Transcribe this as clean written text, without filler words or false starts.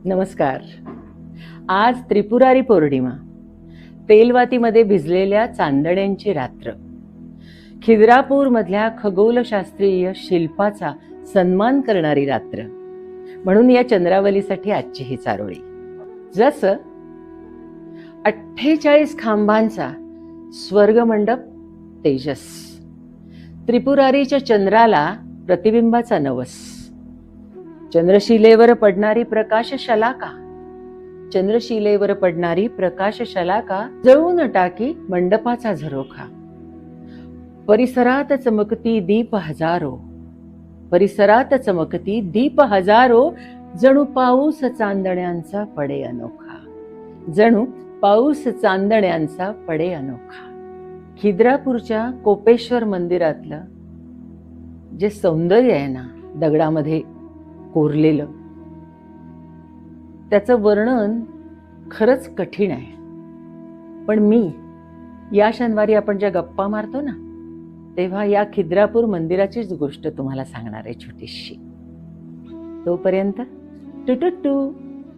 नमस्कार. आज त्रिपुरारी पौर्णिमा. तेलवातीमध्ये भिजलेल्या चांदण्यांची रात्र. खिद्रापूर मधल्या खगोलशास्त्रीय शिल्पाचा सन्मान करणारी रात्र. म्हणून या चंद्रावलीसाठी आजची ही चारोळी. जसं 48 खांबांचा स्वर्गमंडप तेजस, त्रिपुरारीच्या चंद्राला प्रतिबिंबाचा नवस, चंद्रशिलेवर पडणारी प्रकाश शलाका, चंद्रशिलेवर पडणारी प्रकाश शलाका जळून टाकी मंडपाचा झरोखा. परिसरात चमकती दीप हजारो, परिसरात चमकती दीप हजारो, जणू पाऊस चांदण्यांचा पडे अनोखा, जणू पाऊस चांदण्यांचा पडे अनोखा. खिद्रापूरच्या कोपेश्वर मंदिरातलं जे सौंदर्य आहे ना, दगडामध्ये कोरलेलं, त्याचं वर्णन खरंच कठीण आहे. पण मी या शनिवारी आपण ज्या गप्पा मारतो ना, तेव्हा या खिद्रापूर मंदिराचीच गोष्ट तुम्हाला सांगणार आहे छोटीशी. तोपर्यंत टुटुटू.